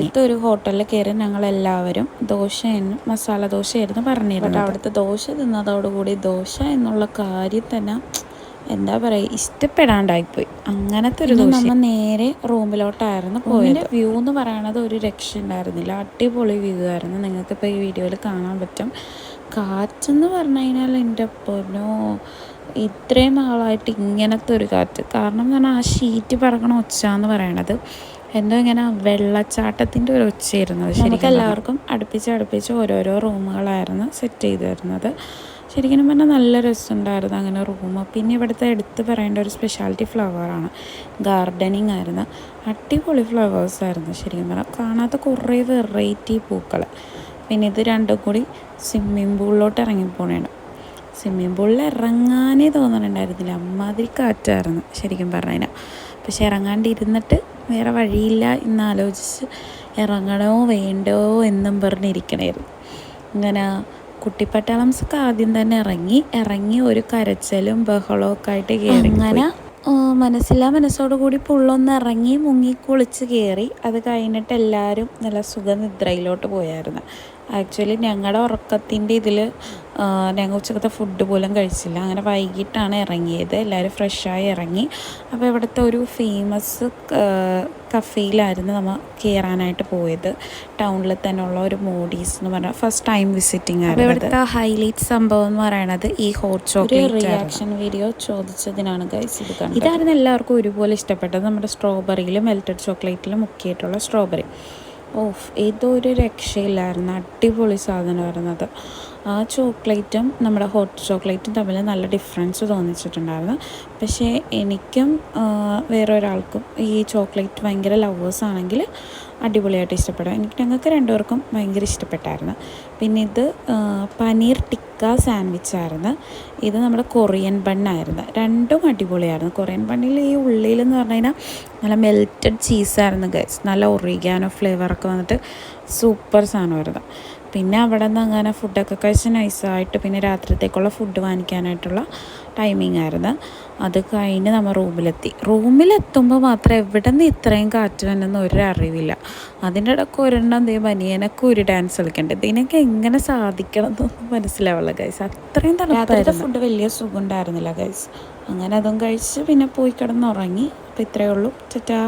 അടുത്തൊരു ഹോട്ടലിൽ കയറി ഞങ്ങളെല്ലാവരും മസാല ദോശയായിരുന്നു പറഞ്ഞിരുന്നത്. അവിടുത്തെ ദോശ തിന്നതോടുകൂടി ദോശ എന്നുള്ള കാര്യം തന്നെ എന്താ പറയുക ഇഷ്ടപ്പെടാണ്ടായിപ്പോയി. അങ്ങനത്തെ ഒരു നമ്മൾ നേരെ റൂമിലോട്ടായിരുന്നു പോയത്. വ്യൂ എന്ന് പറയണത് ഒരു രക്ഷ ഉണ്ടായിരുന്നില്ല. അടിപൊളി വ്യൂ ആയിരുന്നു. നിങ്ങൾക്കിപ്പോൾ ഈ വീഡിയോയിൽ കാണാൻ പറ്റും. കാറ്റെന്ന് പറഞ്ഞു കഴിഞ്ഞാൽ എൻ്റെ പൊന്നോ, ഇത്രയും നാളായിട്ട് ഇങ്ങനത്തെ ഒരു കാറ്റ്. കാരണം എന്ന് പറഞ്ഞാൽ ആ ഷീറ്റ് പറക്കണ ഒച്ച എന്ന് പറയണത് എന്തോ ഇങ്ങനെ വെള്ളച്ചാട്ടത്തിൻ്റെ ഒരു ഒച്ചയായിരുന്നു. ശരിക്കും എല്ലാവർക്കും അടുപ്പിച്ച് ഓരോരോ റൂമുകളായിരുന്നു സെറ്റ് ചെയ്ത് തരുന്നത്. ശരിക്കും പറഞ്ഞാൽ നല്ല രസമുണ്ടായിരുന്നു അങ്ങനെ റൂം. പിന്നെ ഇവിടുത്തെ എടുത്ത് പറയേണ്ട ഒരു സ്പെഷ്യാലിറ്റി ഫ്ലവറാണ്. ഗാർഡനിങ് ആയിരുന്നു. അടിപൊളി ഫ്ലവേഴ്സായിരുന്നു. ശരിക്കും പറഞ്ഞാൽ കാണാത്ത കുറേ വെറൈറ്റി പൂക്കൾ. പിന്നെ ഇത് രണ്ടും കൂടി സ്വിമ്മിങ് പൂളിലോട്ട് ഇറങ്ങിപ്പോണേണ്. സ്വിമ്മിങ് പൂളിൽ ഇറങ്ങാനേ തോന്നണുണ്ടായിരുന്നില്ല, അമ്മാതിരി കാറ്റായിരുന്നു ശരിക്കും പറഞ്ഞു കഴിഞ്ഞാൽ. പക്ഷെ ഇറങ്ങാണ്ടിരുന്നിട്ട് വേറെ വഴിയില്ല എന്നാലോചിച്ച് ഇറങ്ങണോ വേണ്ടോ എന്നും പറഞ്ഞിരിക്കണമായിരുന്നു. ഇങ്ങനെ കുട്ടിപ്പട്ടാളംസൊക്കെ ആദ്യം തന്നെ ഇറങ്ങി ഒരു കരച്ചിലും ബഹളവും ഒക്കെ ആയിട്ട് കയറി. അങ്ങനെ മനസ്സോടുകൂടി പുള്ളൊന്ന് ഇറങ്ങി മുങ്ങി കുളിച്ച് കയറി. അത് കഴിഞ്ഞിട്ട് എല്ലാവരും നല്ല സുഖനിദ്രയിലോട്ട് പോയായിരുന്നു. ആക്ച്വലി ഞങ്ങളുടെ ഉറക്കത്തിൻ്റെ ഇതിൽ ഞങ്ങൾ ഉച്ചക്കത്തെ ഫുഡ് പോലും കഴിച്ചില്ല. അങ്ങനെ വൈകിട്ടാണ് ഇറങ്ങിയത്. എല്ലാവരും ഫ്രഷായി ഇറങ്ങി. അപ്പോൾ ഇവിടുത്തെ ഒരു ഫേമസ് കഫേയിലായിരുന്നു നമ്മൾ കയറാനായിട്ട് പോയത്. ടൗണിൽ തന്നെ ഉള്ള ഒരു മോഡീസ് എന്ന് പറഞ്ഞാൽ ഫസ്റ്റ് ടൈം വിസിറ്റിംഗ് ആയിരുന്നു. ഇവിടുത്തെ ഹൈലൈറ്റ് സംഭവം എന്ന് പറയുന്നത് ഈ ഹോട്ട് ചോക്ലേറ്റ് റിയാക്ഷൻ വീഡിയോ ചോദിച്ചതിനാണ് ഗൈസ് ഇത് കണ്ടത്. ഇതായിരുന്നു എല്ലാവർക്കും ഒരുപോലെ ഇഷ്ടപ്പെട്ടത്. നമ്മുടെ സ്ട്രോബെറിയിലും മെൽറ്റഡ് ചോക്ലേറ്റിലും മുക്കിയിട്ടുള്ള സ്ട്രോബെറി. ഏതോ ഒരു രക്ഷയില്ലായിരുന്നു. അടിപൊളി സാധനമായിരുന്നു അത്. ആ ചോക്ലേറ്റും നമ്മുടെ ഹോട്ട് ചോക്ലേറ്റും തമ്മിൽ നല്ല ഡിഫറൻസ് തോന്നിച്ചിട്ടുണ്ടായിരുന്നു. പക്ഷേ എനിക്കും വേറൊരാൾക്കും ഈ ചോക്ലേറ്റ് ഭയങ്കര ലവേഴ്സാണെങ്കിൽ അടിപൊളിയായിട്ട് ഇഷ്ടപ്പെടും. ഞങ്ങൾക്ക് രണ്ടുപേർക്കും ഭയങ്കര ഇഷ്ടപ്പെട്ടായിരുന്നു. പിന്നെ ഇത് പനീർ ടിക്ക സാൻഡ്വിച്ചായിരുന്നു. ഇത് നമ്മുടെ കൊറിയൻ ബണ്ണായിരുന്നു. രണ്ടും അടിപൊളിയായിരുന്നു. കൊറിയൻ ബണ്ണിൽ ഈ ഉള്ളിലെന്ന് പറഞ്ഞു കഴിഞ്ഞാൽ നല്ല മെൽറ്റഡ് ചീസായിരുന്നു ഗൈസ്. നല്ല ഒറിഗാനോ ഫ്ലേവറൊക്കെ വന്നിട്ട് സൂപ്പർ സാധനമായിരുന്നു. പിന്നെ അവിടെ നിന്ന് അങ്ങനെ ഫുഡൊക്കെ കഴിച്ച് നൈസായിട്ട് പിന്നെ രാത്രിത്തേക്കുള്ള ഫുഡ് വാങ്ങിക്കാനായിട്ടുള്ള ടൈമിംഗ് ആയിരുന്നു. അത് കഴിഞ്ഞ് നമ്മൾ റൂമിലെത്തുമ്പോൾ മാത്രം എവിടെ നിന്ന് ഇത്രയും കാറ്റ് വന്നെന്ന് ഒരു അറിവില്ല. അതിൻ്റെ ഇടയ്ക്ക് ഒരെണ്ണം ബനിയനൊക്കെ ഒരു ഡാൻസ് കളിക്കേണ്ടത്. ഇതിനൊക്കെ എങ്ങനെ സാധിക്കണം എന്നൊന്നും മനസ്സിലാവുള്ള ഗൈസ്. അത്രയും തണുപ്പായിരുന്നു. ഫുഡ് വലിയ സുഖം ഉണ്ടായിരുന്നില്ല ഗൈസ്. അങ്ങനെ അതും കഴിച്ച് പിന്നെ പോയി കിടന്നുറങ്ങി. അപ്പോൾ ഇത്രയേ ഉള്ളൂ. ടാറ്റാ.